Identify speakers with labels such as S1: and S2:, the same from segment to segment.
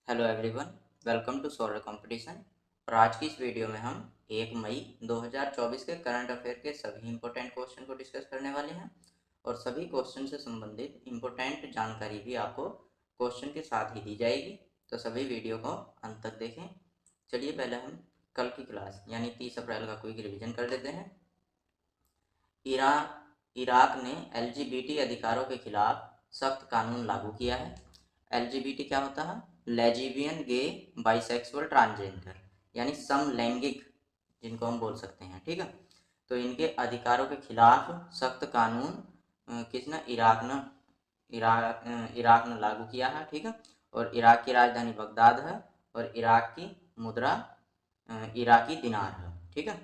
S1: Hello everyone, welcome to सौर competition. और आज की इस वीडियो में हम 1 मई 2024 के करंट अफेयर के सभी इंपॉर्टेंट क्वेश्चन को डिस्कस करने वाले हैं और सभी क्वेश्चन से संबंधित इंपॉर्टेंट जानकारी भी आपको क्वेश्चन के साथ ही दी जाएगी। तो सभी वीडियो को अंत तक देखें। चलिए पहले हम कल की क्लास यानी 30 अप्रैल का क्विक रिविजन कर लेते हैं। इराक ने LGBT अधिकारों के खिलाफ सख्त कानून लागू किया है। LGBT क्या होता है? लेजिबियन, गे, बाइसेक्सुअल, ट्रांसजेंडर यानी समलैंगिक जिनको हम बोल सकते हैं। ठीक है, तो इनके अधिकारों के खिलाफ सख्त कानून किसने? इराक ने लागू किया है। ठीक है, और इराक की राजधानी बगदाद है और इराक की मुद्रा इराकी दिनार है। ठीक है,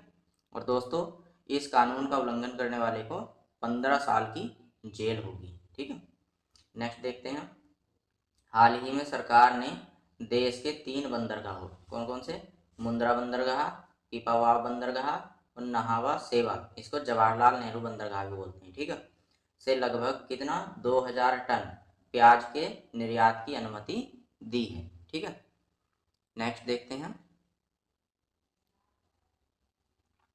S1: और दोस्तों इस कानून का उल्लंघन करने वाले को 15 साल की जेल होगी। ठीक है, नेक्स्ट देखते हैं। हाल ही में सरकार ने देश के 3 बंदरगाहों, कौन कौन से? मुंद्रा बंदरगाह, पीपावाव बंदरगाह और नहावा सेवा, इसको जवाहरलाल नेहरू बंदरगाह भी बोलते हैं। ठीक है, से लगभग कितना? 2000 टन प्याज के निर्यात की अनुमति दी है। ठीक है, नेक्स्ट देखते हैं।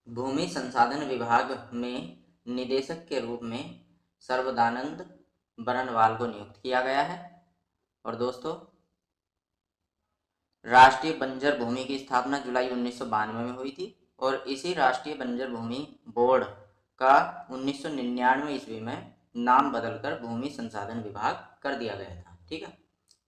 S1: भूमि संसाधन विभाग में निदेशक के रूप में सर्वदानंद बरनवाल को नियुक्त किया गया है। और दोस्तों राष्ट्रीय बंजर भूमि की स्थापना जुलाई 1992 में हुई थी और इसी राष्ट्रीय बंजर भूमि बोर्ड का 1999 ईस्वी में नाम बदलकर भूमि संसाधन विभाग कर दिया गया था। ठीक है,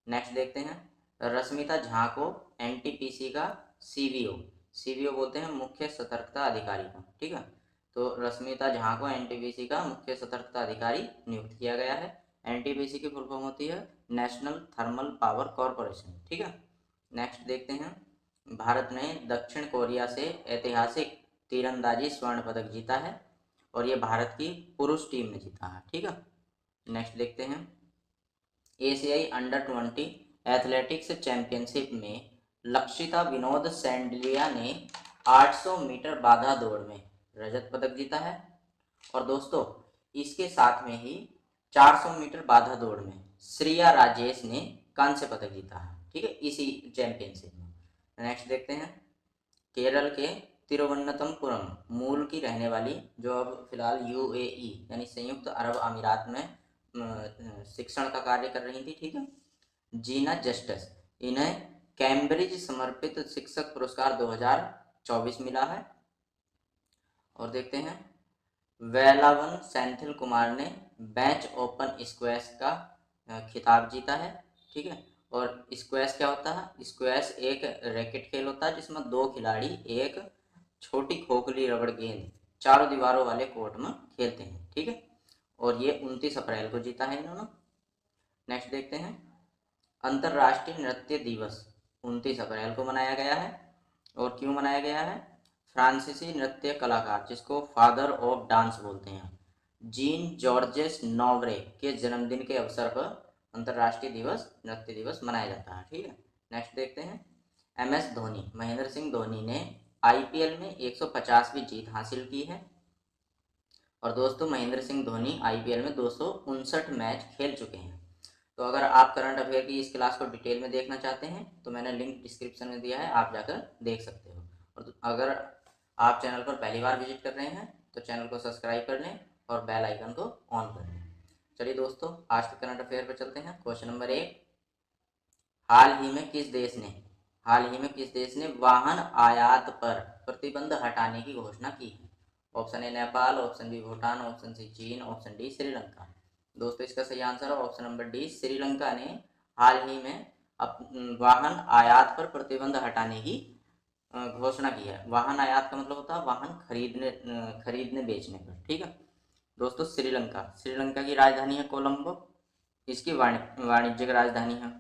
S1: नेक्स्ट देखते हैं। रश्मिता झा को एनटीपीसी का सीवीओ बोलते हैं, मुख्य सतर्कता अधिकारी को। ठीक है, तो रश्मिता झा को एनटीपीसी का मुख्य सतर्कता अधिकारी नियुक्त किया गया है। एनटीपीसी की फुल फॉर्म होती है नेशनल थर्मल पावर कॉरपोरेशन। ठीक है, नेक्स्ट देखते हैं। भारत ने दक्षिण कोरिया से ऐतिहासिक तीरंदाजी स्वर्ण पदक जीता है और ये भारत की पुरुष टीम ने जीता है। ठीक है, नेक्स्ट देखते हैं। एशियाई अंडर-20 एथलेटिक्स चैंपियनशिप में लक्षिता विनोद सैंडलिया ने 800 मीटर बाधा दौड़ में रजत पदक जीता है। और दोस्तों इसके साथ में ही 400 मीटर बाधा दौड़ में श्रिया राजेश ने कांस्य पदक जीता है। ठीक है, इसी चैंपियनशिप में। नेक्स्ट देखते हैं। केरल के तिरुवनंतपुरम मूल की रहने वाली, जो अब फिलहाल यूएई यानी संयुक्त अरब अमीरात में शिक्षण का कार्य कर रही थी। ठीक है, जीना जस्टिस, इन्हें कैम्ब्रिज समर्पित शिक्षक पुरस्कार 2024 मिला है। और देखते हैं। वेलावन सेंथिल कुमार ने बेंच ओपन स्क्वैश का खिताब जीता है। ठीक है, और स्क्वैश क्या होता है? स्क्वैश एक रैकेट खेल होता है जिसमें 2 खिलाड़ी एक छोटी खोखली रबड़ गेंद चारों दीवारों वाले कोर्ट में खेलते हैं। ठीक है, और ये 29 अप्रैल को जीता है इन्होंने। नेक्स्ट देखते हैं। अंतर्राष्ट्रीय नृत्य दिवस 29 अप्रैल को मनाया गया है। और क्यों मनाया गया है? फ्रांसीसी नृत्य कलाकार जिसको फादर ऑफ डांस बोलते हैं, जीन जॉर्जेस नोवरे के जन्मदिन के अवसर पर अंतर्राष्ट्रीय नृत्य दिवस मनाया जाता है। ठीक है, नेक्स्ट देखते हैं। MS धोनी, महेंद्र सिंह धोनी ने IPL में 150वीं जीत हासिल की है। और दोस्तों महेंद्र सिंह धोनी IPL में 259 मैच खेल चुके हैं। तो अगर आप करंट अफेयर की इस क्लास को डिटेल में देखना चाहते हैं तो मैंने लिंक डिस्क्रिप्शन में दिया है, आप जाकर देख सकते हो। और अगर आप चैनल पर पहली बार विजिट कर रहे हैं तो चैनल को सब्सक्राइब कर लें और बेल आइकन को ऑन कर लें। चलिए दोस्तों आज के करंट अफेयर पर चलते हैं। क्वेश्चन नंबर 1, हाल ही में किस देश ने वाहन आयात पर प्रतिबंध हटाने की घोषणा की है? Option A Nepal, option B Bhutan, option C चीन, ऑप्शन डी श्रीलंका। दोस्तों इसका सही आंसर है ऑप्शन नंबर डी, श्रीलंका ने हाल ही में वाहन आयात पर प्रतिबंध हटाने की घोषणा की है। वाहन आयात का मतलब होता है वाहन खरीदने बेचने पर। ठीक है दोस्तों, श्रीलंका की राजधानी है कोलंबो, इसकी वाणिज्यिक राजधानी है।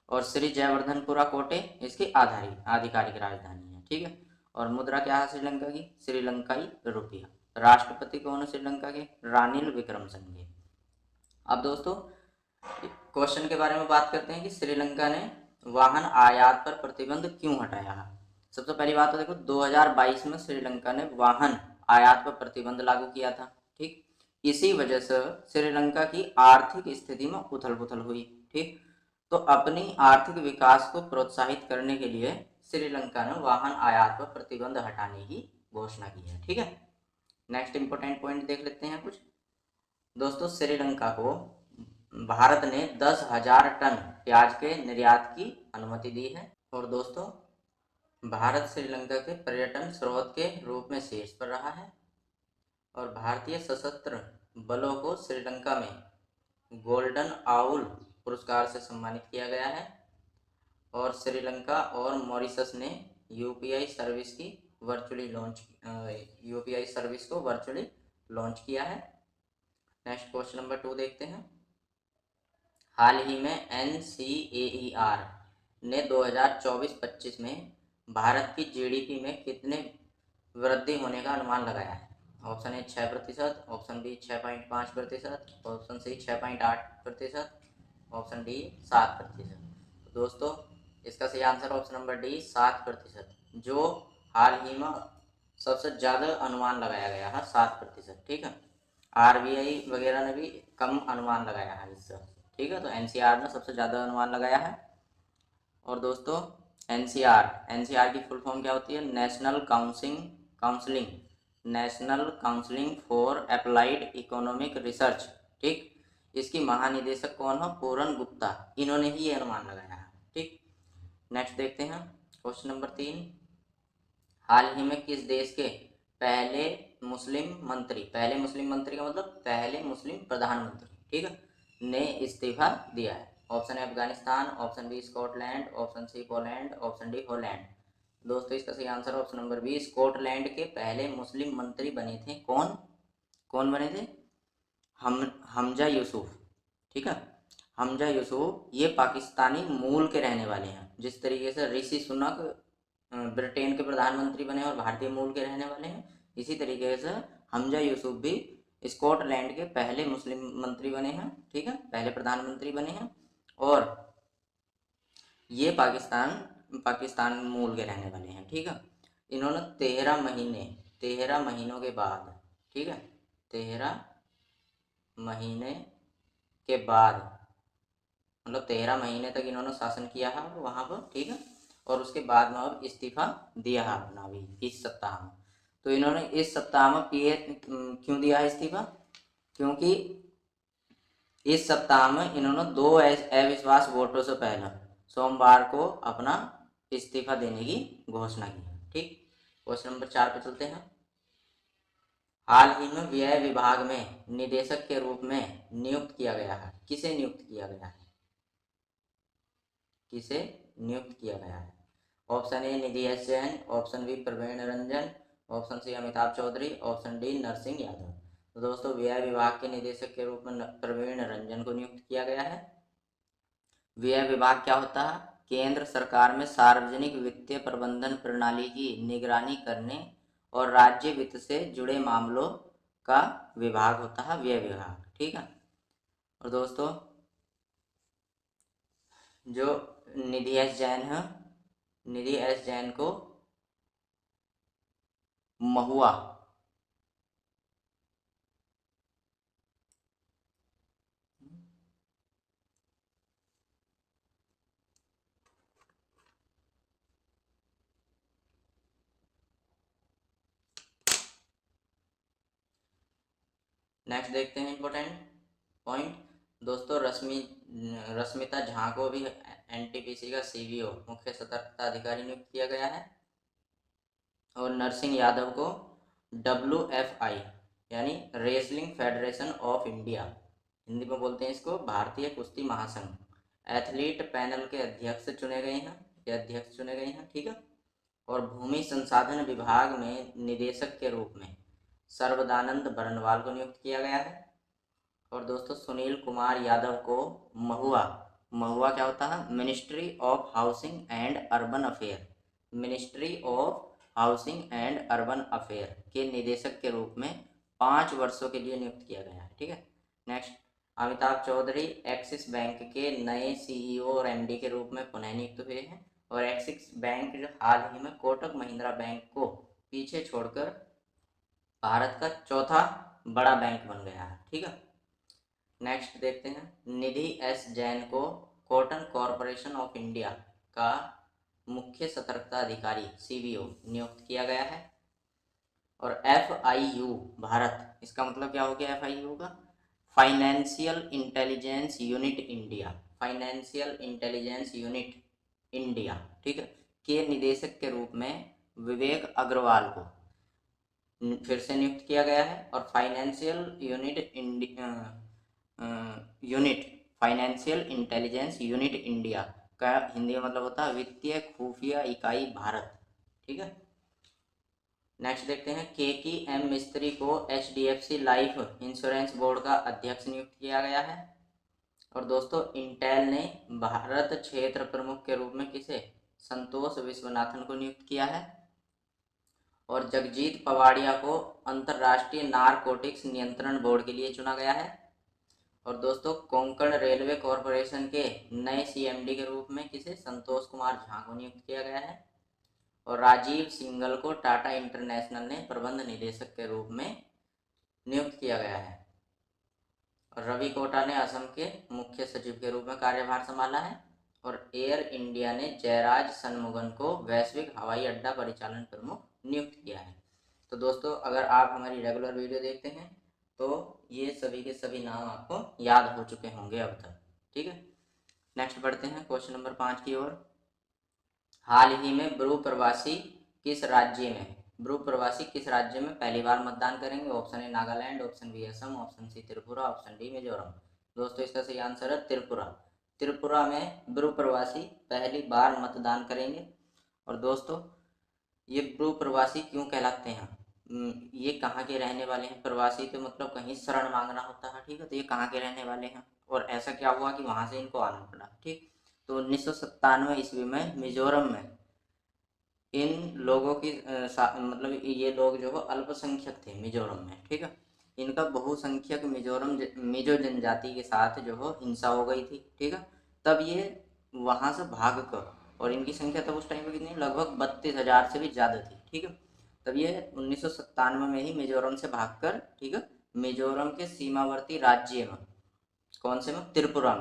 S1: और श्री जयवर्धनपुरा कोटे इसकी आधिकारिक राजधानी है। ठीक है, और मुद्रा क्या है श्रीलंका की? श्रीलंकाई रुपया। राष्ट्रपति कौन है श्रीलंका के? रानिल विक्रमसिंघे। अब दोस्तों क्वेश्चन के बारे में बात करते हैं कि श्रीलंका ने वाहन आयात पर प्रतिबंध क्यों हटाया है। सबसे पहली बात तो देखो 2022 में श्रीलंका ने वाहन आयात पर प्रतिबंध लागू किया था। ठीक, इसी वजह से श्रीलंका की आर्थिक स्थिति में उथल पुथल हुई। ठीक, तो अपनी आर्थिक विकास को प्रोत्साहित करने के लिए श्रीलंका ने वाहन आयात पर प्रतिबंध हटाने की घोषणा की है। ठीक है, नेक्स्ट इंपॉर्टेंट पॉइंट देख लेते हैं कुछ। दोस्तों, श्रीलंका को भारत ने 10,000 टन प्याज के निर्यात की अनुमति दी है। और दोस्तों, भारत श्रीलंका के पर्यटन स्रोत के रूप में शीर्ष पर रहा है। और भारतीय सशस्त्र बलों को श्रीलंका में गोल्डन आउल पुरस्कार से सम्मानित किया गया है। और श्रीलंका और मॉरिशस ने यूपीआई सर्विस को वर्चुअली लॉन्च किया है। नेक्स्ट क्वेश्चन नंबर 2 देखते हैं। हाल ही में NCAER ने 2024-25 में भारत की जीडीपी में कितने वृद्धि होने का अनुमान लगाया है? Option A 6%, option B 6.5%, option C 6.8%, option D 7%। दोस्तों, इसका सही आंसर ऑप्शन नंबर डी 7%, जो हाल ही में सबसे ज़्यादा अनुमान लगाया गया है, 7%। ठीक है, RBI वगैरह ने भी कम अनुमान लगाया है इससे। ठीक है, तो NCR ने सबसे ज़्यादा अनुमान लगाया है। और दोस्तों, NCR की फुल फॉर्म क्या होती है? National counselling for applied economic research. ठीक, इसकी महानिदेशक कौन हो? पूरन गुप्ता, इन्होंने ही ये अनुमान लगाया है। ठीक, नेक्स्ट देखते हैं क्वेश्चन नंबर 3। हाल ही में किस देश के पहले मुस्लिम मंत्री का मतलब पहले मुस्लिम प्रधानमंत्री, ठीक है, ने इस्तीफा दिया है? Option A Afghanistan, option B Scotland, option C Poland, option D Holland. दोस्तों, इसका सही answer option number B Scotland के पहले मुस्लिम मंत्री बने थे। कौन बने थे? हमजा यूसुफ। ठीक है, हमजा यूसुफ ये पाकिस्तानी मूल के रहने वाले हैं। जिस तरीके से ऋषि सुनक ब्रिटेन के प्रधानमंत्री बने और भारतीय मूल के रहने वाले हैं, इसी तरीके से हमजा यूसुफ भी स्कॉटलैंड के पहले मुस्लिम मंत्री बने हैं। ठीक है, पहले प्रधानमंत्री बने हैं। और ये पाकिस्तान मूल के रहने वाले हैं। ठीक है, इन्होंने 13 महीनों के बाद, ठीक है, 13 महीने के बाद, मतलब 13 महीने तक इन्होंने शासन किया है वहाँ पर। ठीक है, और उसके बाद में अब इस्तीफा दिया है अपना अभी इस सप्ताह में। तो इन्होंने इस सप्ताह में क्यों दिया है इस्तीफा? क्योंकि इस सप्ताह में इन्होंने 2 अविश्वास वोटों से पहले सोमवार को अपना इस्तीफा देने की घोषणा की है। ठीक, क्वेश्चन नंबर 4 पे चलते हैं। हाल ही में व्यय विभाग में निदेशक के रूप में नियुक्त किया गया है। किसे नियुक्त किया गया है? Option A Nidhi S Jain, option B Praveen Ranjan, option C Amitabh Chaudhary, option D Narsingh Yadav. तो दोस्तों, व्यय विभाग के निदेशक के रूप में प्रवीण रंजन को नियुक्त किया गया है। व्यय विभाग क्या होता है? केंद्र सरकार में सार्वजनिक वित्तीय प्रबंधन प्रणाली की निगरानी करने और राज्य वित्त से जुड़े मामलों का विभाग होता है व्यय विभाग। ठीक है, और दोस्तों, जो निधि एस जैन को महुआ नेक्स्ट देखते हैं इंपॉर्टेंट पॉइंट। दोस्तों, रश्मिता झा को भी NTPC का CBO मुख्य सतर्कता अधिकारी नियुक्त किया गया है। और नरसिंह यादव को WFI यानी wrestling federation of India, Hindi में बोलते हैं इसको भारतीय कुश्ती महासंघ, एथलीट पैनल के अध्यक्ष चुने गए हैं। ठीक है, और भूमि संसाधन विभाग में निदेशक के रूप में सर्वदानंद बरनवाल को नियुक्त किया गया है। और दोस्तों, सुनील कुमार यादव को महुआ क्या होता है? Ministry of housing and urban affair के निदेशक के रूप में 5 वर्षों के लिए नियुक्त किया गया है। ठीक है, next, Amitabh Chaudhary Axis bank के नए CEO और MD के रूप में पुनः नियुक्त हुए हैं। और एक्सिस बैंक जो हाल ही में कोटक महिंद्रा बैंक को पीछे छोड़कर भारत का चौथा बड़ा बैंक बन गया है। ठीक है, नेक्स्ट देखते हैं। निधि एस जैन को कॉटन कॉरपोरेशन ऑफ इंडिया का मुख्य सतर्कता अधिकारी CBO नियुक्त किया गया है। और FIU भारत, इसका मतलब क्या हो गया FIU का? Financial intelligence unit India, financial intelligence unit India, ठीक है, के निदेशक के रूप में विवेक अग्रवाल को फिर से नियुक्त किया गया है। और फाइनेंशियल इंटेलिजेंस यूनिट इंडिया का हिंदी में मतलब होता है वित्तीय खुफिया इकाई भारत, ठीक है। नेक्स्ट देखते हैं, KM मिस्त्री को HDFC लाइफ इंश्योरेंस बोर्ड का अध्यक्ष नियुक्त किया गया है। और दोस्तों इंटेल ने भारत क्षेत्र प्रमुख के रूप में किसे? संतोष विश्वनाथन को नियुक्त किया है। और जगजीत पवाड़िया को अंतर्राष्ट्रीय नारकोटिक्स नियंत्रण बोर्ड के लिए चुना गया है। और दोस्तों कोंकण रेलवे कॉरपोरेशन के नए CMD के रूप में किसे? संतोष कुमार झा को नियुक्त किया गया है। और राजीव सिंघल को टाटा इंटरनेशनल ने प्रबंध निदेशक के रूप में नियुक्त किया गया है। और रवि कोटा ने असम के मुख्य सचिव के रूप में कार्यभार संभाला है। और एयर इंडिया ने जयराज सनमुगन को वैश्विक हवाई अड्डा परिचालन प्रमुख नियुक्त किया है। तो दोस्तों अगर आप हमारी रेगुलर वीडियो देखते हैं तो ये सभी के सभी नाम आपको याद हो चुके होंगे अब तक, ठीक है। नेक्स्ट बढ़ते हैं क्वेश्चन नंबर 5 की ओर। हाल ही में ब्रू प्रवासी किस राज्य में पहली बार मतदान करेंगे? Option A Nagaland, option B Assam, option C Tripura, option D Mizoram. दोस्तों इसका सही आंसर है त्रिपुरा। त्रिपुरा में ब्रू प्रवासी पहली बार मतदान करेंगे। और दोस्तों ये ब्रू प्रवासी क्यों कहलाते हैं? ये कहाँ के रहने वाले हैं? प्रवासी तो मतलब कहीं शरण मांगना होता है, ठीक है। तो ये कहाँ के रहने वाले हैं और ऐसा क्या हुआ कि वहाँ से इनको आना पड़ा, ठीक। तो 1997 ईस्वी में मिजोरम में इन लोगों की मतलब ये लोग जो है अल्पसंख्यक थे मिजोरम में, ठीक है। इनका बहुसंख्यक मिजो जनजाति के साथ जो है हिंसा हो गई थी, ठीक है। तब ये वहाँ से भाग कर, और इनकी संख्या तब उस टाइम पे कितनी? लगभग 32,000 से भी ज़्यादा थी, ठीक है। तब ये 1997 में ही मिजोरम से भागकर, ठीक है, मिजोरम के सीमावर्ती राज्य में, कौन से में? त्रिपुरा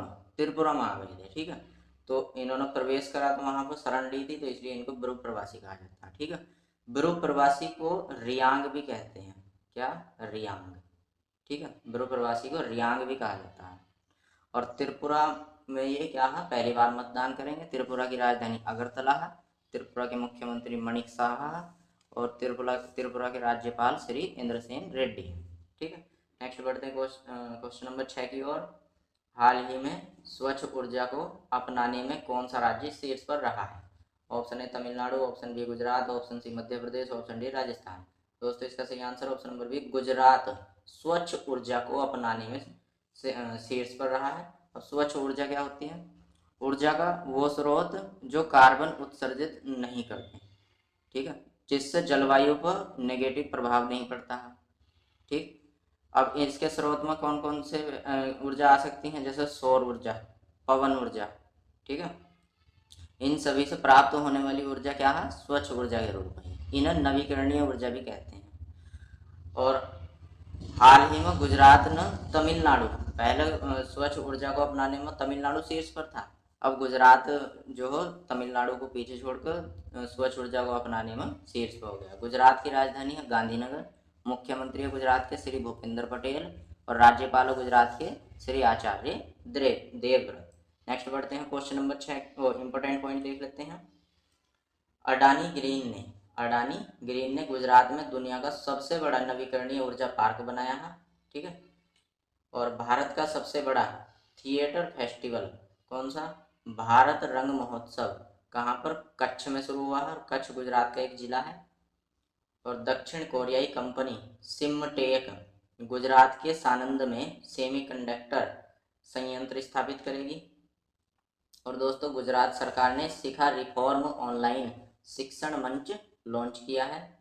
S1: में आ गए थे, ठीक है। तो इन्होंने प्रवेश करा तो वहां पर शरण ली थी, तो इसलिए इनको ब्रू प्रवासी कहा जाता है, ठीक है। ब्रू प्रवासी को रियांग भी कहते हैं, क्या? रियांग, ठीक है। ब्रू प्रवासी को रियांग भी कहा जाता है। और त्रिपुरा में ये क्या है? पहली बार मतदान करेंगे। त्रिपुरा की राजधानी अगरतला है। त्रिपुरा के मुख्यमंत्री मणिक साहा है। और त्रिपुरा के राज्यपाल श्री इंद्रसेन रेड्डी है, ठीक है। नेक्स्ट बढ़ते हैं क्वेश्चन नंबर 6 की ओर। हाल ही में स्वच्छ ऊर्जा को अपनाने में कौन सा राज्य शीर्ष पर रहा है? Option A Tamil Nadu, option B Gujarat, option C Madhya Pradesh, option D Rajasthan. दोस्तों इसका सही answer option number B Gujarat स्वच्छ ऊर्जा को अपनाने में शीर्ष पर रहा है। अब स्वच्छ ऊर्जा क्या होती है? ऊर्जा का वो स्रोत जो कार्बन उत्सर्जित नहीं करते, ठीक है, जिससे जलवायु पर नेगेटिव प्रभाव नहीं पड़ता है, ठीक। अब इसके स्रोत में कौन कौन से ऊर्जा आ सकती हैं? जैसे सौर ऊर्जा, पवन ऊर्जा, ठीक है। इन सभी से प्राप्त होने वाली ऊर्जा क्या है? स्वच्छ ऊर्जा के रूप में। इन्हें नवीकरणीय ऊर्जा भी कहते हैं। और हाल ही में गुजरात ने तमिलनाडु, पहले स्वच्छ ऊर्जा को अपनाने में तमिलनाडु शीर्ष पर था। अब गुजरात जो हो तमिलनाडु को पीछे छोड़कर स्वच्छ ऊर्जा को अपनाने में शीर्ष पर हो गया। गुजरात की राजधानी है गांधीनगर। मुख्यमंत्री है गुजरात के श्री भूपेंद्र पटेल। और राज्यपाल गुजरात के श्री आचार्य देवव्रत। नेक्स्ट बढ़ते हैं क्वेश्चन नंबर 6, इंपॉर्टेंट पॉइंट देख लेते हैं। अडानी ग्रीन ने गुजरात में दुनिया का सबसे बड़ा नवीकरणीय ऊर्जा पार्क बनाया है, ठीक है। और भारत का सबसे बड़ा थिएटर फेस्टिवल कौन सा? भारत रंग महोत्सव कहाँ पर? कच्छ में शुरू हुआ है। और कच्छ गुजरात का एक जिला है। और दक्षिण कोरियाई कंपनी सिमटेक गुजरात के सानंद में सेमीकंडक्टर संयंत्र स्थापित करेगी। और दोस्तों गुजरात सरकार ने शिखा रिफॉर्म ऑनलाइन शिक्षण मंच लॉन्च किया है।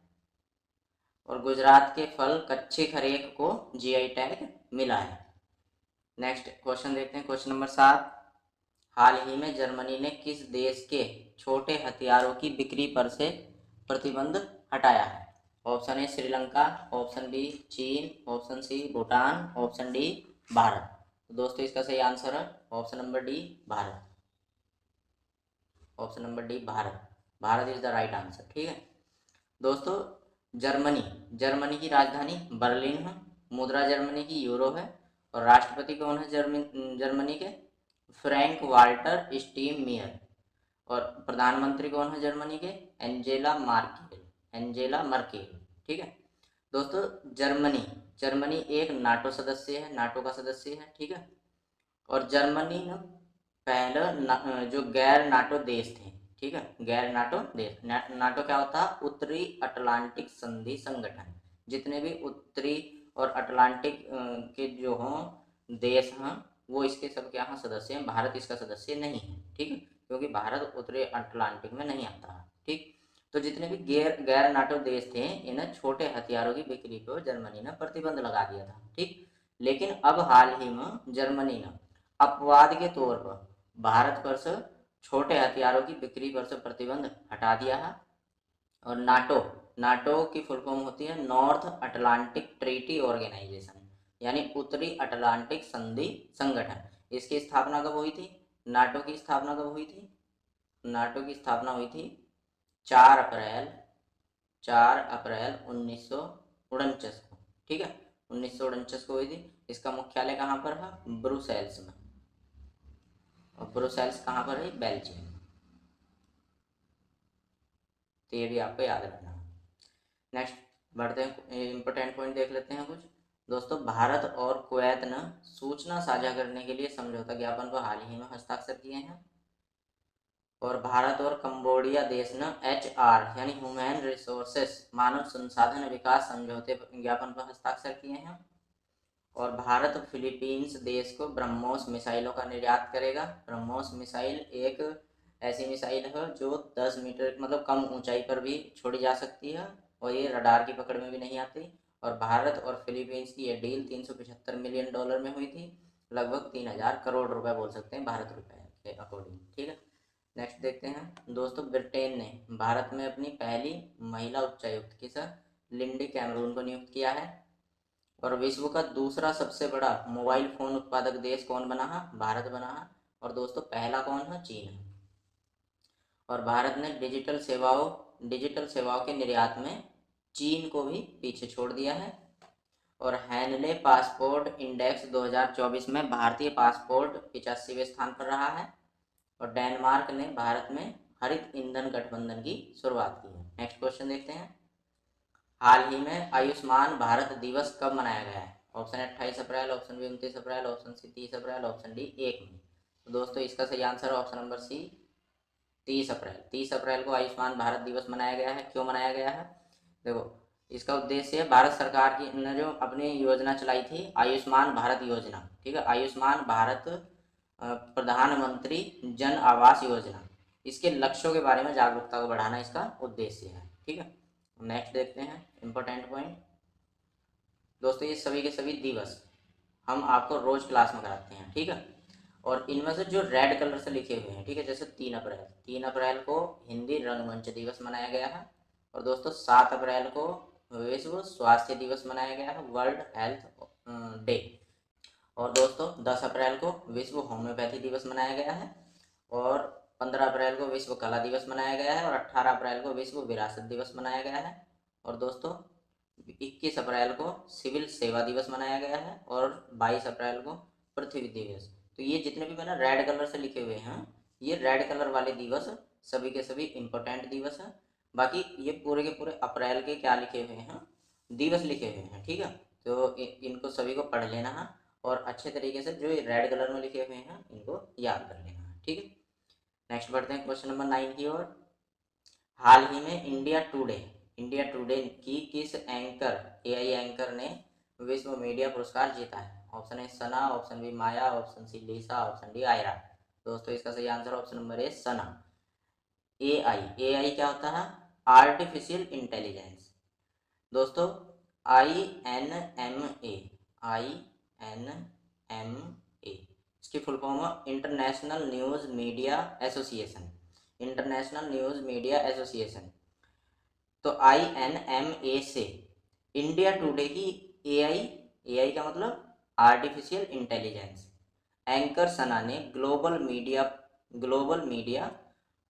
S1: और गुजरात के फल कच्चे खरेक को GI टैग मिला है। नेक्स्ट क्वेश्चन देखते हैं, क्वेश्चन नंबर 7। हाल ही में जर्मनी ने किस देश के छोटे हथियारों की बिक्री पर से प्रतिबंध हटाया है? Option A Sri Lanka, option B चीन, option C Bhutan, option D Bharat. तो दोस्तों इसका सही आंसर है option number D Bharat. Option number D Bharat, Bharat is the right answer. ठीक है दोस्तों, जर्मनी, जर्मनी की राजधानी बर्लिन है, मुद्रा जर्मनी की यूरो है, और राष्ट्रपति कौन है जर्मनी के? Frank Walter Steinmeier. और प्रधानमंत्री कौन है जर्मनी के? Angela Merkel, Angela Merkel. ठीक है दोस्तों, जर्मनी, जर्मनी एक नाटो सदस्य है, नाटो का सदस्य है। ठीक है, और जर्मनी ना पहला जो गैर नाटो देश थे। ठीक है, गैर नाटो देश, नाटो क्या होता है? उत्तरी अटलांटिक संधि संगठन। जितने भी उत्तरी और अटलांटिक के जो हों देश हैं वो इसके सब क्या हैं? सदस्य हैं। भारत इसका सदस्य नहीं है। ठीक है, क्योंकि भारत उत्तरी अटलांटिक में नहीं आता है। ठीक, तो जितने भी गैर गैर नाटो देश थे इन्हें छोटे हथियारों की बिक्री को जर्मनी ने प्रतिबंध लगा दिया था। ठीक, लेकिन अब हाल ही में जर्मनी ने अपवाद के तौर पर भारत पर से छोटे हथियारों की बिक्री पर से प्रतिबंध हटा दिया है। और नाटो, नाटो की फुल फॉर्म होती है नॉर्थ अटलांटिक ट्रीटी ऑर्गेनाइजेशन, यानी उत्तरी अटलांटिक संधि संगठन। इसकी स्थापना कब हुई थी? नाटो की स्थापना कब हुई थी? नाटो की स्थापना हुई थी 4 अप्रैल 1949 को। ठीक है, 1949 को हुई थी। इसका मुख्यालय कहाँ पर है? ब्रुसेल्स में। और ब्रुसेल्स कहाँ पर है? बेल्जियम। तो ये भी आपको याद रखना है। नेक्स्ट बढ़ते हैं, इंपॉर्टेंट पॉइंट देख लेते हैं कुछ। दोस्तों, भारत और कुवैत ने सूचना साझा करने के लिए समझौता ज्ञापन पर हाल ही में हस्ताक्षर किए हैं। और भारत और कंबोडिया देश ने HR यानी ह्यूमन रिसोर्सेस, मानव संसाधन विकास समझौते ज्ञापन पर हस्ताक्षर किए हैं। और भारत फिलीपींस देश को ब्रह्मोस मिसाइलों का निर्यात करेगा। ब्रह्मोस मिसाइल एक ऐसी मिसाइल है जो 10 मीटर मतलब कम ऊंचाई पर भी छोड़ी जा सकती है और ये रडार की पकड़ में भी नहीं आती। और भारत और फिलीपींस की ये डील $375 मिलियन में हुई थी, लगभग 3000 करोड़ रुपए बोल सकते हैं भारत रुपए के अकॉर्डिंग। ठीक है, नेक्स्ट देखते हैं दोस्तों, ब्रिटेन ने भारत में अपनी पहली महिला उच्चायुक्त किस लिंडी कैमरून को नियुक्त किया है। और विश्व का दूसरा सबसे बड़ा मोबाइल फोन उत्पादक देश कौन बना है? भारत बना है। और दोस्तों पहला कौन है? चीन है। और भारत ने डिजिटल सेवाओं के निर्यात में चीन को भी पीछे छोड़ दिया है। और हैनले पासपोर्ट इंडेक्स 2024 में भारतीय पासपोर्ट 85वें स्थान पर रहा है। और डेनमार्क ने भारत में हरित ईंधन गठबंधन की शुरुआत की है। नेक्स्ट क्वेश्चन देखते हैं, हाल ही में आयुष्मान भारत दिवस कब मनाया गया है? ऑप्शन 28 अप्रैल, ऑप्शन बी 29 अप्रैल, ऑप्शन सी 30 अप्रैल, ऑप्शन डी 1 मई। तो दोस्तों इसका सही आंसर है ऑप्शन नंबर सी 30 अप्रैल। 30 अप्रैल को आयुष्मान भारत दिवस मनाया गया है। क्यों मनाया गया है? देखो, इसका उद्देश्य है भारत सरकार की ने जो अपनी योजना चलाई थी आयुष्मान भारत योजना। ठीक है, आयुष्मान भारत प्रधानमंत्री जन आवास योजना, इसके लक्ष्यों के बारे में जागरूकता को बढ़ाना इसका उद्देश्य है। ठीक है, नेक्स्ट देखते हैं इंपॉर्टेंट पॉइंट। दोस्तों ये सभी के सभी दिवस हम आपको रोज क्लास में कराते हैं। ठीक है, और इनमें से जो रेड कलर से लिखे हुए हैं, ठीक है, जैसे 3 अप्रैल को हिंदी रंगमंच दिवस मनाया गया है। और दोस्तों 7 अप्रैल को विश्व स्वास्थ्य दिवस मनाया गया है, वर्ल्ड हेल्थ डे। और दोस्तों 10 अप्रैल को विश्व होम्योपैथी दिवस मनाया गया है। और 15 अप्रैल को विश्व कला दिवस मनाया गया है। और 18 अप्रैल को विश्व विरासत दिवस मनाया गया है। और दोस्तों 21 अप्रैल को सिविल सेवा दिवस मनाया गया है। और 22 अप्रैल को पृथ्वी दिवस। तो ये जितने भी मैंने रेड कलर से लिखे हुए हैं, ये रेड कलर वाले दिवस सभी के सभी इम्पोर्टेंट दिवस हैं। बाकी ये पूरे के पूरे अप्रैल के क्या लिखे हुए हैं? दिवस लिखे हुए हैं। ठीक है, तो इनको सभी को पढ़ लेना है और अच्छे तरीके से जो रेड कलर में लिखे हुए हैं इनको याद कर लेना है। ठीक है, नेक्स्ट बढ़ते हैं क्वेश्चन नंबर 9 की ओर। हाल ही में इंडिया टुडे की किस एंकर AI एंकर ने विश्व मीडिया पुरस्कार जीता है? Option A Sana, option B Maya, option C Lisa, option D Aira. दोस्तों इसका सही answer option number A Sana. AI क्या होता है? Artificial intelligence. दोस्तों INMA इसकी फुल फॉर्म है international news media association. International news media association. तो INMA से इंडिया टुडे की AI का मतलब आर्टिफिशियल इंटेलिजेंस एंकर सना ने ग्लोबल मीडिया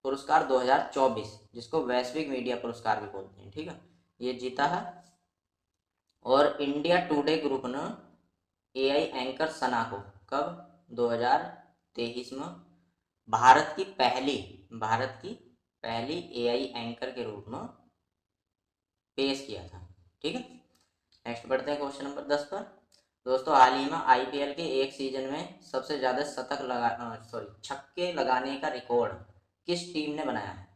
S1: पुरस्कार 2024, जिसको वैश्विक मीडिया पुरस्कार भी बोलते हैं, ठीक है, ये जीता है। और इंडिया टुडे ग्रुप ने एआई एंकर सना को कब, 2023 में भारत की पहली एआई एंकर के रूप में पेश किया था, ठीक है। नेक्स्ट बढ़ते हैं क्वेश्चन नंबर 10 पर। दोस्तों, हाल ही में आईपीएल के एक सीजन में सबसे ज्यादा छक्के लगाने का रिकॉर्ड किस टीम ने बनाया है?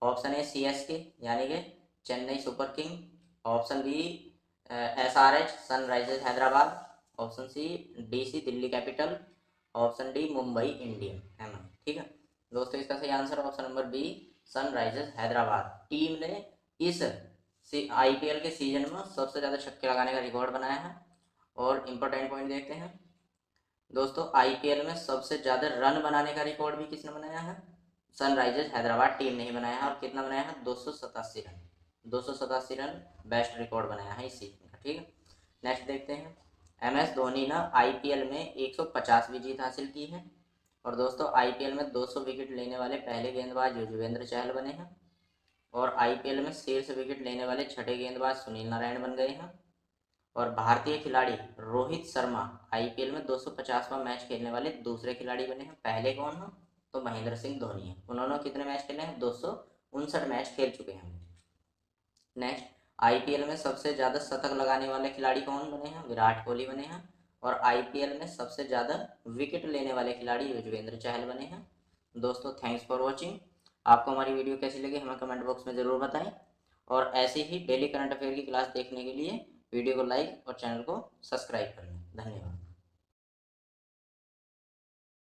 S1: ऑप्शन ए सीएसके यानी कि Chennai Super King, option B SRH Sunrisers Hyderabad, option C DC Delhi Capital, option D Mumbai Indian, है ना, ठीक है। दोस्तों, इसका सही answer option number B Sunrisers Hyderabad team ने इस आईपीएल के सीजन में सबसे ज़्यादा छक्के लगाने का रिकॉर्ड बनाया है। और इम्पोर्टेंट पॉइंट देखते हैं दोस्तों, आईपीएल में सबसे ज़्यादा रन बनाने का रिकॉर्ड भी किसने बनाया है? सनराइजर्स हैदराबाद टीम ने ही बनाया है। और कितना बनाया है? 287 रन बेस्ट रिकॉर्ड बनाया है इस सीजन का, ठीक है। नेक्स्ट देखते हैं, एमएस धोनी ने आईपीएल में 150वीं जीत हासिल की है। और दोस्तों, आईपीएल में 200 विकेट लेने वाले पहले गेंदबाज युजवेंद्र चहल बने हैं। और आईपीएल में शीर्ष विकेट लेने वाले छठे गेंदबाज सुनील नारायण बन गए हैं। और भारतीय खिलाड़ी रोहित शर्मा आईपीएल में 250वां मैच खेलने वाले दूसरे खिलाड़ी बने हैं। पहले कौन है? तो महेंद्र सिंह धोनी है। उन्होंने कितने मैच खेले हैं? 259 मैच खेल चुके हैं। नेक्स्ट, आईपीएल में सबसे ज़्यादा शतक लगाने वाले खिलाड़ी कौन बने हैं? विराट कोहली बने हैं। और आईपीएल में सबसे ज़्यादा विकेट लेने वाले खिलाड़ी युजवेंद्र चहल बने हैं। दोस्तों, थैंक्स फॉर वॉचिंग। आपको हमारी वीडियो कैसी लगी हमें कमेंट बॉक्स में ज़रूर बताएं। और ऐसे ही डेली करंट अफेयर की क्लास देखने के लिए वीडियो को लाइक और चैनल को सब्सक्राइब कर लें। धन्यवाद।